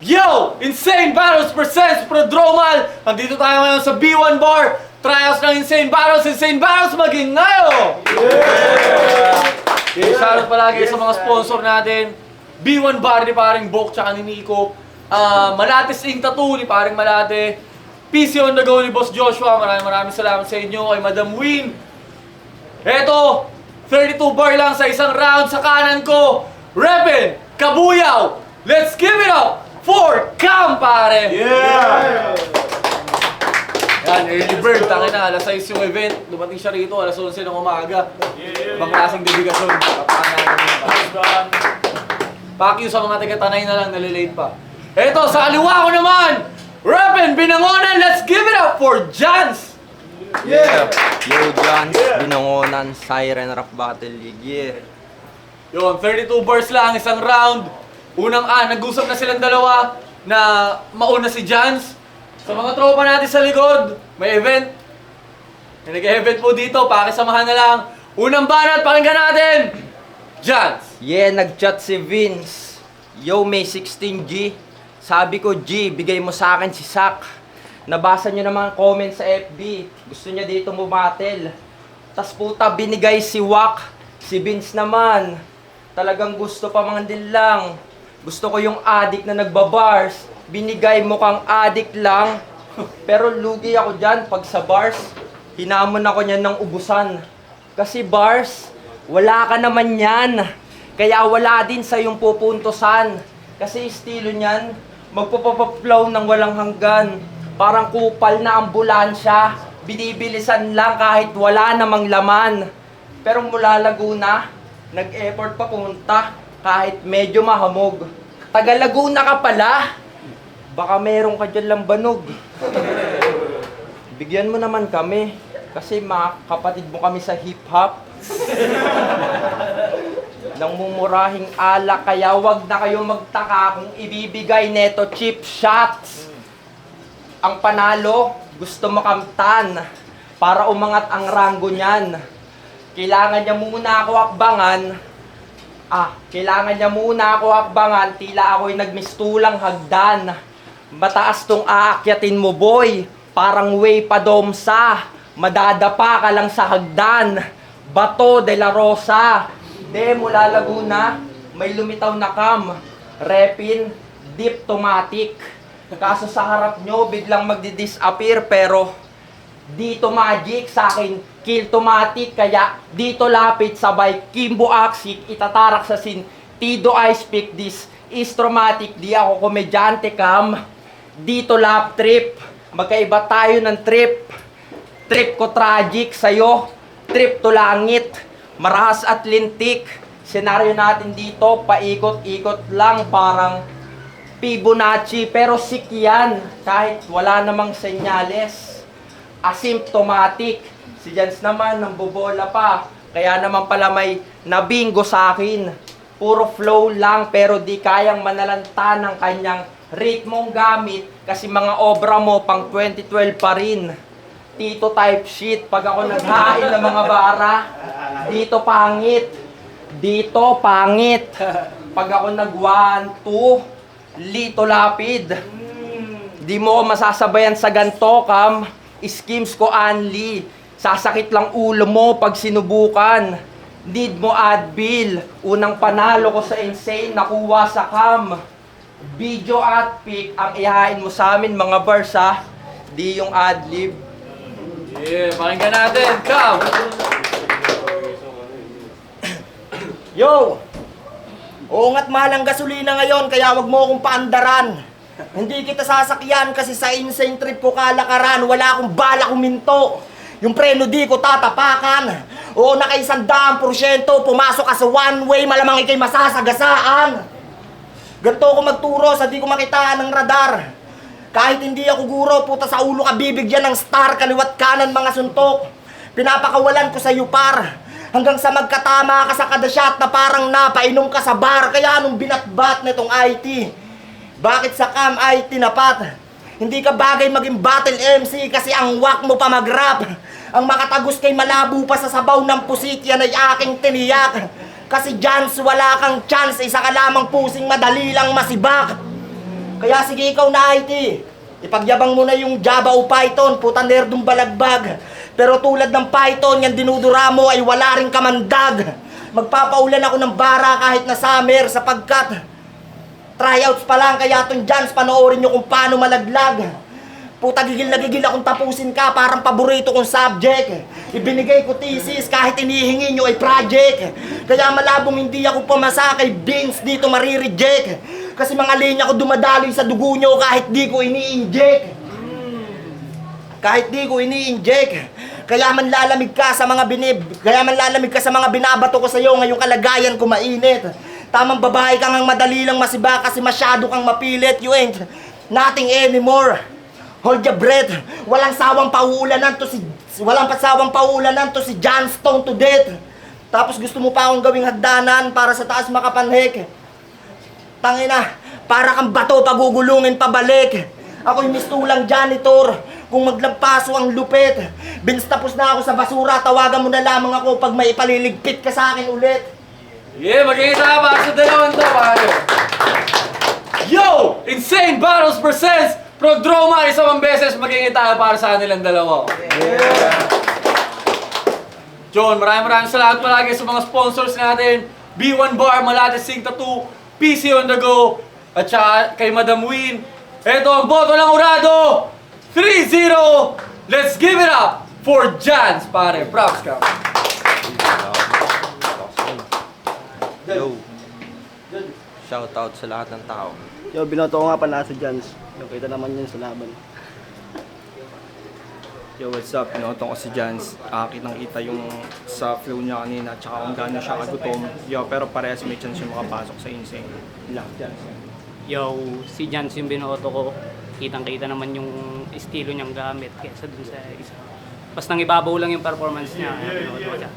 Yo! Insane Battles presents Prodromal! Nandito tayo ngayon sa B1 Bar. Tryouts ng Insane Battles. Insane Battles maging ngayon! Yeah! Shoutout palagi sa mga sponsor natin. B1 Bar ni paring Bok tsaka ni Nico. Malates Ink Tattoo ni paring Malate. PC on the go ni Boss Joshua. Maraming salamat sa inyo. Kay Madam Win. Eto, 32 bar lang sa isang round sa kanan ko. Repen, Kabuyaw. Let's give it up for Cam, pare! Yeah! Yan, early bird. Tangin na, alas 6 yung event. Dumating siya rito, alas 11 ng umaga. Ibang klaseng debigasyon. Pack you sa mga taga-Tanay na lang, nalilate pa. Eto, sa kaliwa ko naman, Repen, Binangonan, let's give it up for Jans! Yeah! Yo, John, Binangonan, Siren Rap Battle League, yeah. Yun, 32 bars lang, isang round. Unang nag-usap na silang dalawa na mauna si Jans. Sa mga tropa natin sa likod, may event. May nag-event po dito, pakisamahan na lang. Unang banat, pakinggan natin! Jans! Yeah, nag-chat si Vince. Yo, May 16G. Sabi ko, G, bigay mo sa akin si Sak. Nabasa nyo naman ang comment sa FB. Gusto niya dito bumatel. Tas puta, binigay si Wak. Si Vince naman. Talagang gusto pa mga din lang. Gusto ko yung addict na nagbabars. Binigay mo kang addict lang. Pero lugi ako dyan pag sa bars. Hinamon ako niyan ng ubusan. Kasi bars, wala ka naman yan. Kaya wala din sa yung pupuntosan. Kasi estilo niyan, magpapapaplow ng walang hanggan. Parang kupal na ambulansya. Binibilisan lang kahit wala namang laman. Pero mula Laguna, nag-effort pa pumunta kahit medyo mahamog. Taga Laguna ka pala. Baka meron ka dyan lambanog. Bigyan mo naman kami. Kasi mga kapatid mo kami sa hip-hop. Nang mumurahing alak, kaya wag na kayo magtaka kung ibibigay neto cheap shots. Ang panalo, gusto makamtan para umangat ang ranggo niyan. Kailangan niya muna ako akbangan. Kailangan niya muna ako akbangan, tila ako'y nagmistulang hagdan. Mataas tong aakyatin mo, boy. Parang way pa domsa. Madadapa ka lang sa hagdan. Bato de la Rosa. Mula Laguna, may lumitaw na cam. Repin, Diptomatic. Kaso sa harap nyo, biglang magdi-disappear. Pero dito magic, sa akin Kiltomatic. Kaya dito lapit sabay Kimbo Aksik, itatarak sa sin Tido Ice Pick. This is traumatic, di ako komedyante Cam. Dito lap trip, magkaiba tayo ng trip. Trip ko tragic, sa'yo trip to langit. Marahas at lintik. Senaryo natin dito, paikot-ikot lang parang Fibonacci. Pero sick yan, kahit wala namang senyales. Asymptomatic. Si Jans naman, nang bobola pa. Kaya naman pala may nabingo sa akin. Puro flow lang, pero di kayang manalanta ng kanyang ritmong gamit. Kasi mga obra mo pang 2012 pa rin. Tito type shit, pag ako naghain ng mga bara, dito pangit. Dito pangit. Pag ako nag 1, 2, lito lapid. Di mo masasabayan sa ganto, Cam. Schemes ko only. Sasakit lang ulo mo pag sinubukan. Need mo Advil. Unang panalo ko sa Insane, nakuha sa Cam. Video at pic ang ihain mo sa amin, mga bars ha. Di yung adlib. Yeah, pakinggan natin, Cam! Yo! Oo nga't mahal ang gasolina ngayon, kaya wag mo akong paandaran. Hindi kita sasakyan kasi sa insane trip ko kalakaran. Wala akong bala kuminto. Yung preno di ko tatapakan. Oo, naka 100%, pumasok ka sa one way, malamang ikay masasagasaan. Ganto ko magturo sa di ko makitaan ng radar. Kahit hindi ako guro, puta sa ulo ka bibigyan ng star, kaliwat kanan mga suntok. Pinapakawalan ko sa par. Hanggang sa magkatama ka sa kada shot na parang napainom ka sa bar. Kaya anong binatbat na itong IT? Bakit sa Cam IT napat? Hindi ka bagay maging battle MC kasi ang wak mo pa mag-rap. Ang makatagos kay malabo pa sa sabaw ng pusit, yan ay aking tiniyak. Kasi Jans, wala kang chance, isa ka lamang pusing madali lang masibak. Kaya sige ikaw na IT. Ipagyabang mo na yung Java o Python, puta nerdong balagbag. Pero tulad ng Python, yan dinudura mo ay wala ring kamandag. Magpapaulan ako ng bara kahit na summer sapagkat tryouts pa lang kaya tong Jans panoorin nyo kung paano malaglag. Puta gigil na gigil akong tapusin ka parang paborito kong subject. Ibinigay ko thesis kahit inihingi nyo ay project. Kaya malabong hindi ako pumasa kay Vince dito marireject. Kasi mga linya ko dumadaloy sa dugo nyo kahit di ko ini-inject. Kahit di ko ini-inject. Kaya man lalamig ka sa mga binabato ko sa iyo ngayong kalagayan ko mainit. Tamang babae kang ang madali lang masiba kasi masyado kang mapilit. You ain't nothing anymore. Hold your breath. Walang sawang pauulanan to si Johnstone to death. Tapos gusto mo pa akong gawing hagdanan para sa taas makapanhik. Tangina, para kang bato pagugulungin pabalik. Ako'y mistulang janitor. Kung maglampaso ang lupit. Binstapos na ako sa basura. Tawagan mo na lamang ako pag may ipaliligpit ka sa akin ulit. Yeah, magkikita ka para sa dalawang to, pare. Yo! Insane Battles presents Prodroma, isa pang beses magkikita ka para sa kanilang dalawa. John, maraming salamat palagi sa mga sponsors natin. B1 Bar, Malate Sing Tattoo, PC on the Go, at saka kay Madam Win. Ito ang boto ng Urado! 3-0! Let's give it up for Jans, pare. Props ka. Yo. Shout out sa lahat ng tao. Yo, binoto ko nga pala sa Jans. Nakita naman yun sa laban. Yo, what's up? Pinoto ko si Jans. Kitang-kita yung sa flow niya kanina, tsaka kung gaano siya kagutom. Yo, pero parehas may chance yung makapasok sa insane. Lang, Jans. Yo, si Jans yung binoto ko. Kitang-kita naman yung estilo niyang gamit kaysa dun sa isa. Basta nang ibabaw lang yung performance niya. Binoto ko siya.